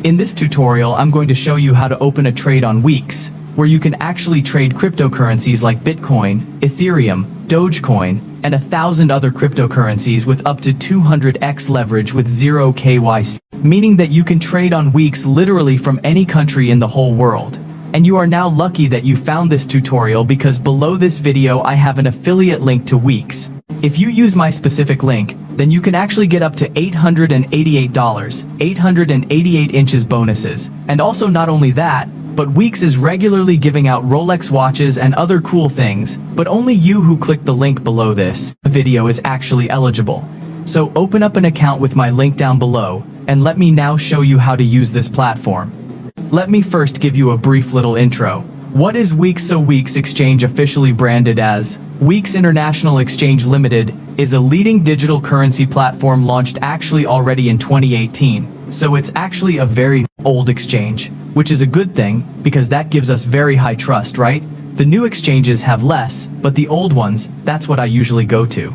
In this tutorial, I'm going to show you how to open a trade on Weex, where you can actually trade cryptocurrencies like Bitcoin, Ethereum, Dogecoin, and 1,000 other cryptocurrencies with up to 200x leverage with zero KYC, meaning that you can trade on Weex literally from any country in the whole world. And you are now lucky that you found this tutorial because below this video I have an affiliate link to Weex. If you use my specific link, then you can actually get up to $888, 888 inches bonuses. And also not only that, but Weex is regularly giving out Rolex watches and other cool things, but only you who click the link below this video is actually eligible. So open up an account with my link down below, and let me now show you how to use this platform. Let me first give you a brief little intro. What is Weex? So Weex Exchange, officially branded as Weex International Exchange Limited, is a leading digital currency platform launched actually already in 2018. So it's actually a very old exchange, which is a good thing because that gives us very high trust, right? The new exchanges have less, but the old ones, that's what I usually go to.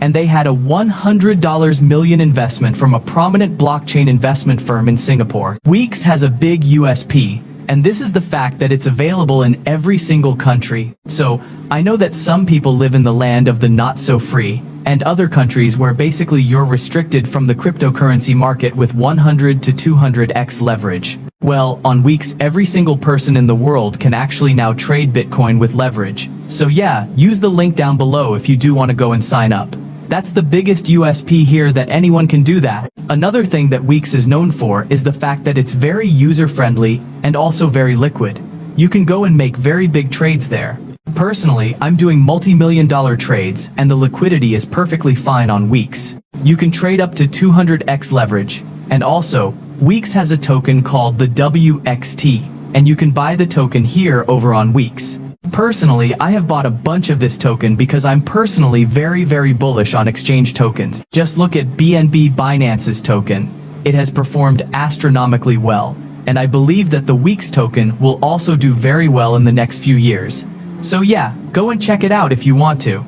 And they had a $100 million investment from a prominent blockchain investment firm in Singapore. Weex has a big USP, and this is the fact that it's available in every single country. So, I know that some people live in the land of the not-so-free, and other countries where basically you're restricted from the cryptocurrency market with 100 to 200x leverage. Well, on Weex, every single person in the world can actually now trade Bitcoin with leverage. So yeah, use the link down below if you do want to go and sign up. That's the biggest USP here, that anyone can do that. Another thing that Weex is known for is the fact that it's very user-friendly and also very liquid. You can go and make very big trades there. Personally, I'm doing multi-million-dollar trades, and the liquidity is perfectly fine on Weex. You can trade up to 200x leverage, and also, Weex has a token called the WXT, and you can buy the token here over on Weex. Personally, I have bought a bunch of this token because I'm personally very bullish on exchange tokens. Just look at BNB Binance's token. It has performed astronomically well, and I believe that the Weex token will also do very well in the next few years. So yeah, go and check it out if you want to.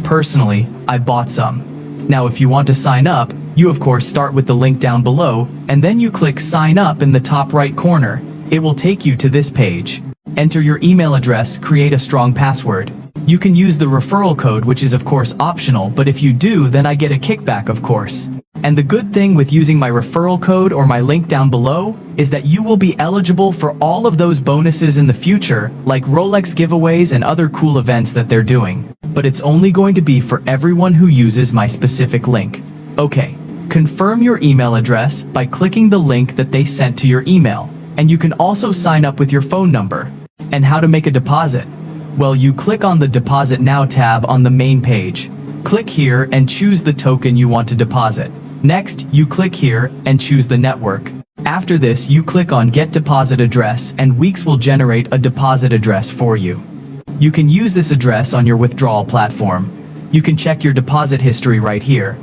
Personally, I bought some. Now if you want to sign up, you of course start with the link down below, and then you click sign up in the top right corner. It will take you to this page. Enter your email address, create a strong password. You can use the referral code, which is of course optional, but if you do, then I get a kickback of course. And the good thing with using my referral code or my link down below is that you will be eligible for all of those bonuses in the future, like Rolex giveaways and other cool events that they're doing. But it's only going to be for everyone who uses my specific link. Okay, confirm your email address by clicking the link that they sent to your email. And you can also sign up with your phone number. And how to make a deposit? Well, you click on the Deposit Now tab on the main page. Click here and choose the token you want to deposit. Next, you click here and choose the network. After this, you click on Get Deposit Address, and Weex will generate a deposit address for you. You can use this address on your withdrawal platform. You can check your deposit history right here.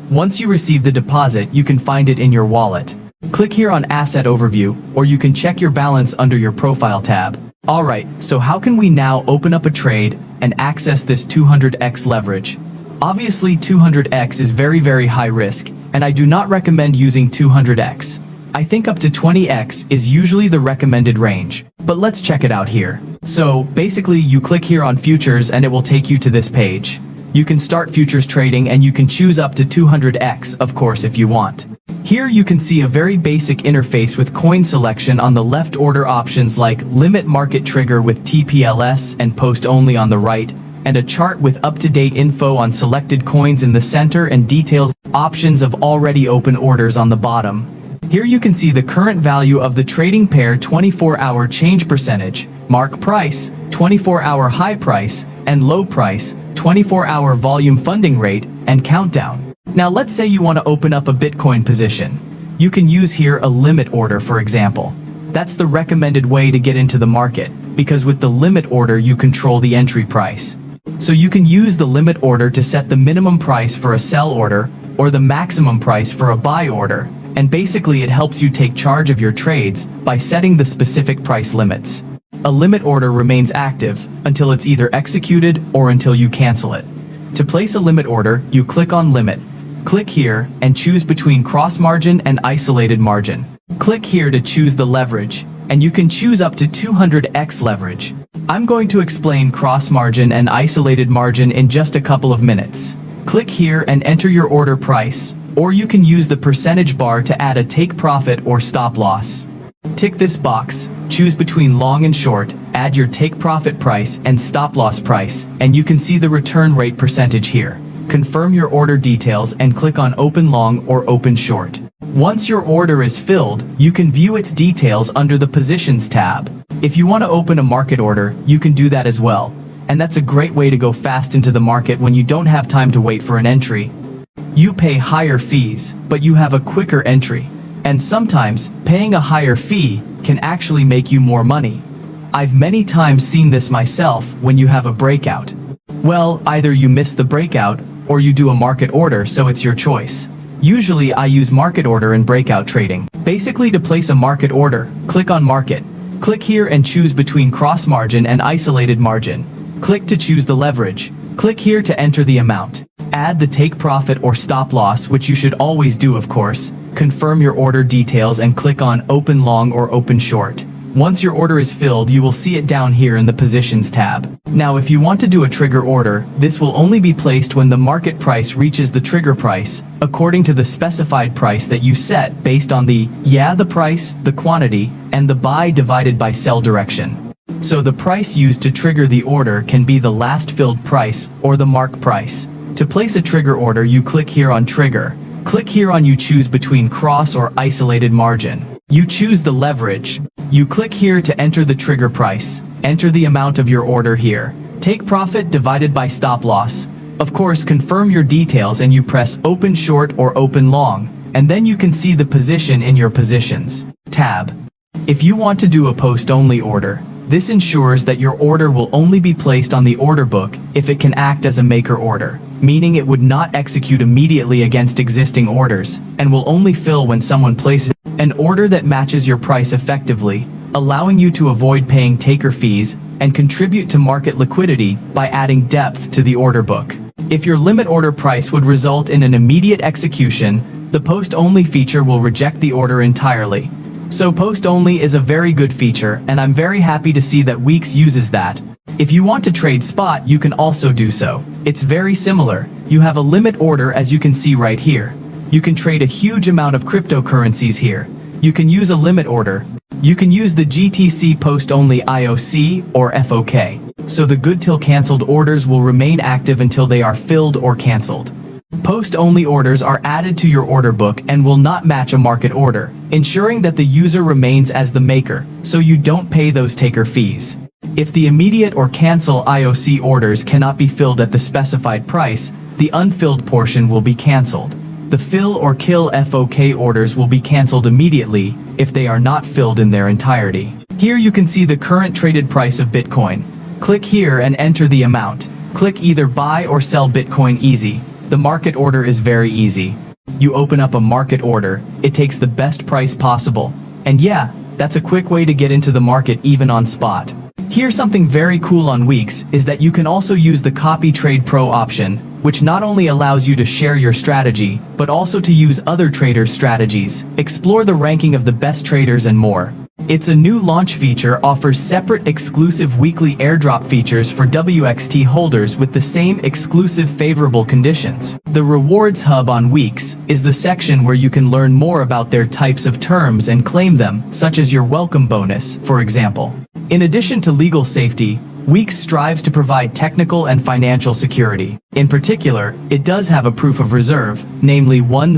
Once you receive the deposit, you can find it in your wallet. Click here on Asset Overview, or you can check your balance under your Profile tab. Alright, so how can we now open up a trade and access this 200x leverage? Obviously 200x is very high risk, and I do not recommend using 200x. I think up to 20x is usually the recommended range. But let's check it out here. So basically you click here on Futures and it will take you to this page. You can start futures trading and you can choose up to 200x, of course, if you want. Here you can see a very basic interface with coin selection on the left, order options like limit market trigger with TPLS and post only on the right, and a chart with up-to-date info on selected coins in the center and detailed options of already open orders on the bottom. Here you can see the current value of the trading pair, 24-hour change percentage, mark price, 24-hour high price, and low price, 24-hour volume funding rate, and countdown. Now let's say you want to open up a Bitcoin position. You can use here a limit order, for example. That's the recommended way to get into the market, because with the limit order you control the entry price. So you can use the limit order to set the minimum price for a sell order, or the maximum price for a buy order, and basically it helps you take charge of your trades by setting the specific price limits. A limit order remains active until it's either executed or until you cancel it. To place a limit order, you click on Limit. Click here and choose between cross margin and isolated margin. Click here to choose the leverage, and you can choose up to 200x leverage. I'm going to explain cross margin and isolated margin in just a couple of minutes. Click here and enter your order price, or you can use the percentage bar to add a take profit or stop loss. Tick this box, choose between long and short, add your take profit price and stop loss price, and you can see the return rate percentage here. Confirm your order details and click on Open Long or Open Short. Once your order is filled, you can view its details under the Positions tab. If you want to open a market order, you can do that as well. And that's a great way to go fast into the market when you don't have time to wait for an entry. You pay higher fees, but you have a quicker entry. And sometimes, paying a higher fee can actually make you more money. I've many times seen this myself when you have a breakout. Well, either you miss the breakout, or you do a market order, so it's your choice. Usually I use market order in breakout trading. Basically, to place a market order, click on Market. Click here and choose between cross margin and isolated margin. Click to choose the leverage. Click here to enter the amount. Add the take profit or stop loss, which you should always do, of course. Confirm your order details and click on Open Long or Open Short. Once your order is filled, you will see it down here in the Positions tab. Now, if you want to do a trigger order, this will only be placed when the market price reaches the trigger price, according to the specified price that you set based on the price, the quantity, and the buy divided by sell direction. So the price used to trigger the order can be the last filled price or the mark price. To place a trigger order, you click here on Trigger. Click here on you choose between cross or isolated margin. You choose the leverage. You click here to enter the trigger price. Enter the amount of your order here. Take profit divided by stop loss. Of course, confirm your details and you press Open Short or Open Long, and then you can see the position in your Positions tab. If you want to do a post-only order, this ensures that your order will only be placed on the order book if it can act as a maker order, meaning it would not execute immediately against existing orders, and will only fill when someone places an order that matches your price effectively, allowing you to avoid paying taker fees and contribute to market liquidity by adding depth to the order book. If your limit order price would result in an immediate execution, the post-only feature will reject the order entirely. So post-only is a very good feature, and I'm very happy to see that Weex uses that. If you want to trade spot, you can also do so. It's very similar. You have a limit order, as you can see right here. You can trade a huge amount of cryptocurrencies here. You can use a limit order. You can use the GTC post-only IOC or FOK. So the good till cancelled orders will remain active until they are filled or cancelled. Post-only orders are added to your order book and will not match a market order, ensuring that the user remains as the maker, so you don't pay those taker fees. If the immediate or cancel IOC orders cannot be filled at the specified price, the unfilled portion will be cancelled. The fill or kill FOK orders will be cancelled immediately if they are not filled in their entirety. Here you can see the current traded price of Bitcoin. Click here and enter the amount. Click either buy or sell Bitcoin easy. The market order is very easy. You open up a market order, it takes the best price possible. And yeah, that's a quick way to get into the market even on spot. Here's something very cool on Weex is that you can also use the Copy Trade Pro option, which not only allows you to share your strategy, but also to use other traders' strategies, explore the ranking of the best traders and more. It's a new launch feature, offers separate exclusive weekly airdrop features for WXT holders with the same exclusive favorable conditions. The Rewards Hub on Weex is the section where you can learn more about their types of terms and claim them, such as your welcome bonus, for example. In addition to legal safety, Weex strives to provide technical and financial security. In particular, it does have a proof of reserve, namely 1000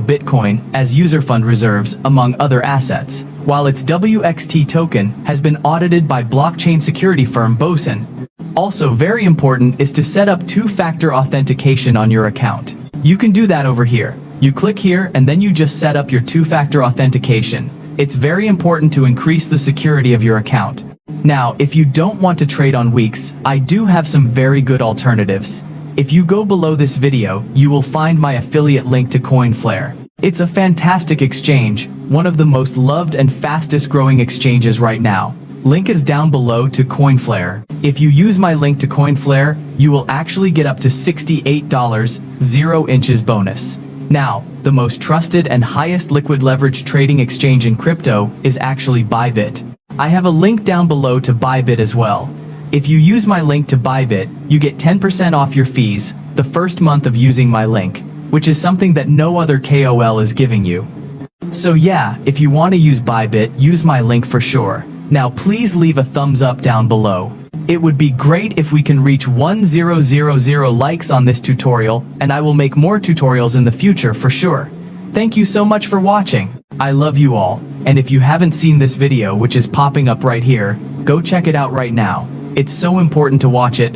Bitcoin, as user fund reserves, among other assets, while its WXT token has been audited by blockchain security firm Boson. Also very important is to set up two-factor authentication on your account. You can do that over here. You click here and then you just set up your two-factor authentication. It's very important to increase the security of your account. Now, if you don't want to trade on Weex, I do have some very good alternatives. If you go below this video, you will find my affiliate link to Coinflare. It's a fantastic exchange, one of the most loved and fastest growing exchanges right now. Link is down below to Coinflare. If you use my link to Coinflare, you will actually get up to $68 0 inches bonus. Now, the most trusted and highest liquid leverage trading exchange in crypto is actually Bybit. I have a link down below to Bybit as well. If you use my link to Bybit, you get 10% off your fees the first month of using my link, which is something that no other KOL is giving you. So yeah, if you want to use Bybit, use my link for sure. Now please leave a thumbs up down below. It would be great if we can reach 1000 likes on this tutorial, and I will make more tutorials in the future for sure. Thank you so much for watching. I love you all, and if you haven't seen this video, which is popping up right here, go check it out right now. It's so important to watch it.